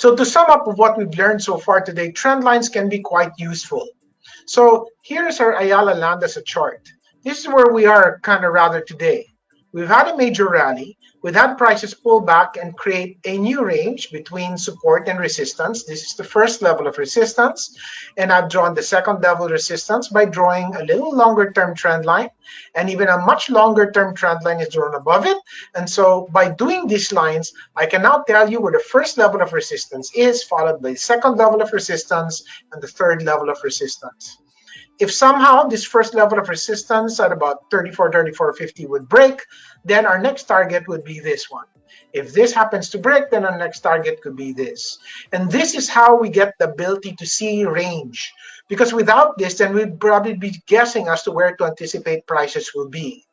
So to sum up of what we've learned so far today, trend lines can be quite useful. So here's our Ayala land as a chart. This is where we are kind of rather today. We've had a major rally. We've had prices pull back and create a new range between support and resistance. This is the first level of resistance. And I've drawn the second level resistance by drawing a little longer term trend line. And even a much longer term trend line is drawn above it. And so by doing these lines, I can now tell you where the first level of resistance is, followed by the second level of resistance and the third level of resistance. If somehow this first level of resistance at about 34.50 would break, then our next target would be this one. If this happens to break, then our next target could be this. And this is how we get the ability to see range. Because without this, then we'd probably be guessing as to where to anticipate prices will be.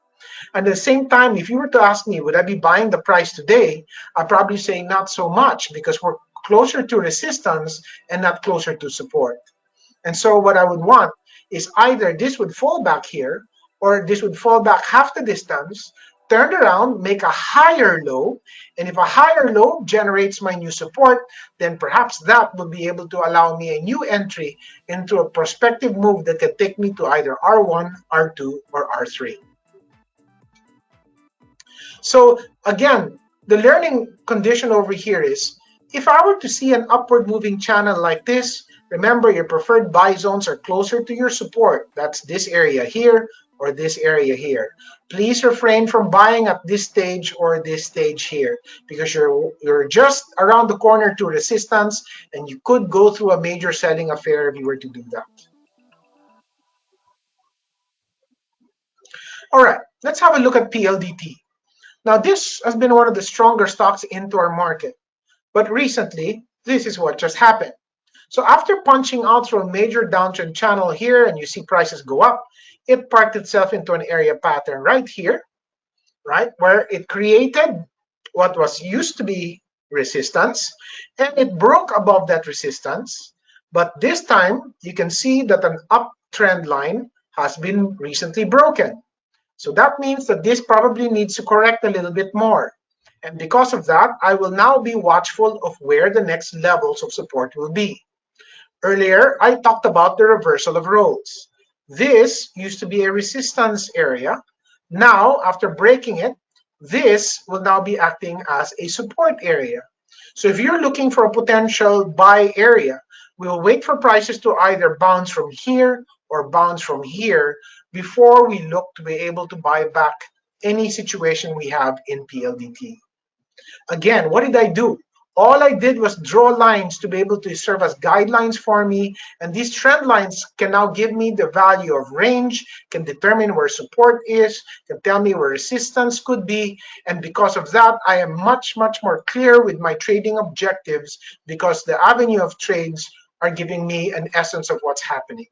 And at the same time, if you were to ask me, would I be buying the price today? I'd probably say not so much, because we're closer to resistance and not closer to support. And so what I would want is either this would fall back here, or this would fall back half the distance, turn around, make a higher low, and if a higher low generates my new support, then perhaps that will be able to allow me a new entry into a prospective move that can take me to either R1, R2, or R3. So again, the learning condition over here is, if I were to see an upward moving channel like this, remember your preferred buy zones are closer to your support. That's this area here or this area here. Please refrain from buying at this stage or this stage here, because you're just around the corner to resistance and you could go through a major selling affair if you were to do that. All right, let's have a look at PLDT. Now this has been one of the stronger stocks into our market, but recently this is what just happened. So after punching out through a major downtrend channel here, and you see prices go up, it parked itself into an area pattern right here, right, where it created what was used to be resistance, and it broke above that resistance. But this time, you can see that an uptrend line has been recently broken. So that means that this probably needs to correct a little bit more. And because of that, I will now be watchful of where the next levels of support will be. Earlier, I talked about the reversal of roles. This used to be a resistance area. Now, after breaking it, this will now be acting as a support area. So if you're looking for a potential buy area, we'll wait for prices to either bounce from here or bounce from here before we look to be able to buy back any situation we have in PLDT. Again, what did I do? All I did was draw lines to be able to serve as guidelines for me, and these trend lines can now give me the value of range, can determine where support is, can tell me where resistance could be, and because of that, I am much more clear with my trading objectives, because the avenue of trades are giving me an essence of what's happening.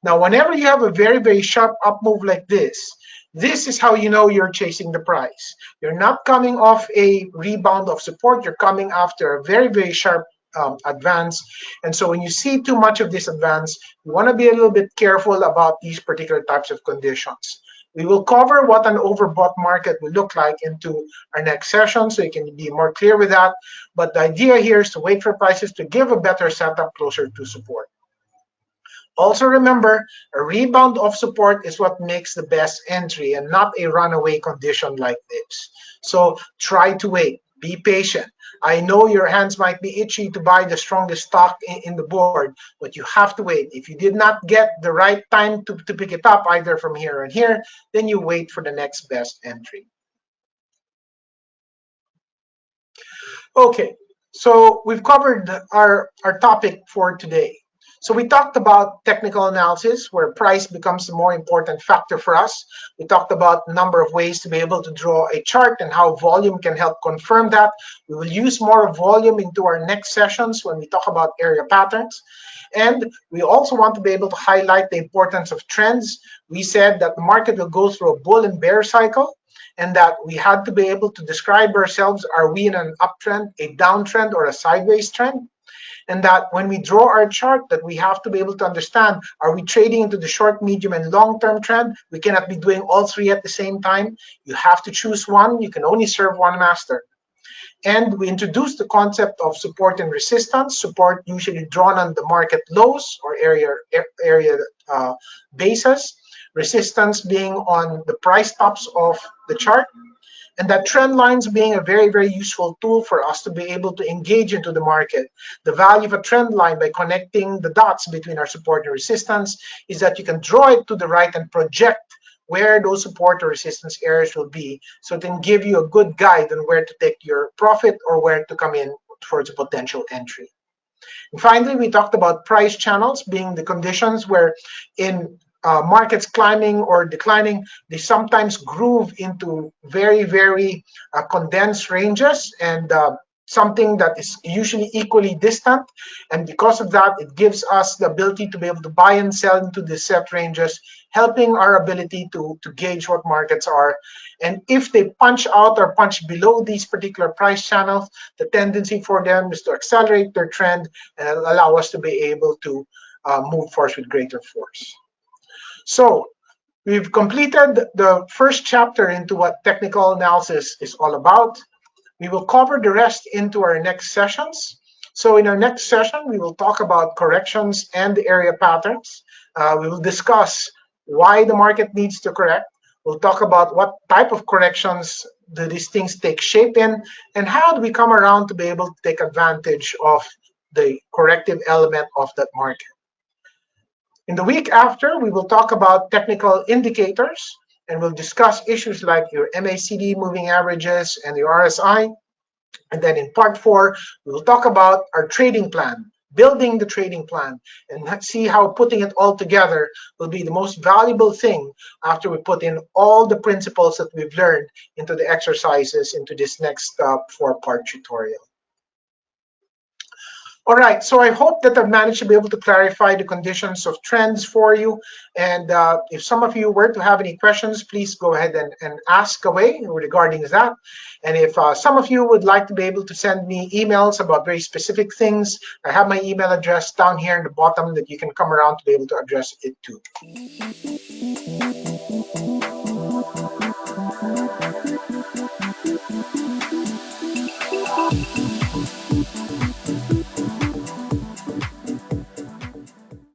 Now, whenever you have a very sharp up move like this is how you know you're chasing the price. You're not coming off a rebound of support. You're coming after a very sharp advance. And so when you see too much of this advance, you want to be a little bit careful about these particular types of conditions. We will cover what an overbought market will look like into our next session, so you can be more clear with that. But the idea here is to wait for prices to give a better setup closer to support. Also remember, a rebound of support is what makes the best entry and not a runaway condition like this. So try to wait, be patient. I know your hands might be itchy to buy the strongest stock in the board, but you have to wait. If you did not get the right time to pick it up, either from here and here, then you wait for the next best entry. Okay, so we've covered our topic for today. So we talked about technical analysis, where price becomes the more important factor for us. We talked about a number of ways to be able to draw a chart and how volume can help confirm that. We will use more volume into our next sessions when we talk about area patterns. And we also want to be able to highlight the importance of trends. We said that the market will go through a bull and bear cycle, and that we had to be able to describe ourselves, are we in an uptrend, a downtrend, or a sideways trend? And that when we draw our chart, that we have to be able to understand, are we trading into the short, medium, and long-term trend? We cannot be doing all three at the same time. You have to choose one. You can only serve one master. And we introduced the concept of support and resistance. Support usually drawn on the market lows or area bases. Resistance being on the price tops of the chart. And that trend lines being a very, very useful tool for us to be able to engage into the market. The value of a trend line by connecting the dots between our support and resistance is that you can draw it to the right and project where those support or resistance areas will be, so it can give you a good guide on where to take your profit or where to come in towards a potential entry. And finally, we talked about price channels being the conditions where in markets climbing or declining, they sometimes groove into very, very condensed ranges and something that is usually equally distant. And because of that, it gives us the ability to be able to buy and sell into the set ranges, helping our ability to gauge what markets are. And if they punch out or punch below these particular price channels, the tendency for them is to accelerate their trend and allow us to be able to move forward with greater force. So we've completed the first chapter into what technical analysis is all about. We will cover the rest into our next sessions. So in our next session, we will talk about corrections and the area patterns. We will discuss why the market needs to correct. We'll talk about what type of corrections do these things take shape in, and how do we come around to be able to take advantage of the corrective element of that market. In the week after, we will talk about technical indicators, and we'll discuss issues like your MACD moving averages and your RSI. And then in part 4, we will talk about our trading plan, building the trading plan, and see how putting it all together will be the most valuable thing after we put in all the principles that we've learned into the exercises into this next 4-part tutorial. All right, so I hope that I've managed to be able to clarify the conditions of trends for you. And if some of you were to have any questions, please go ahead and ask away regarding that. And if some of you would like to be able to send me emails about very specific things, I have my email address down here in the bottom that you can come around to be able to address it to.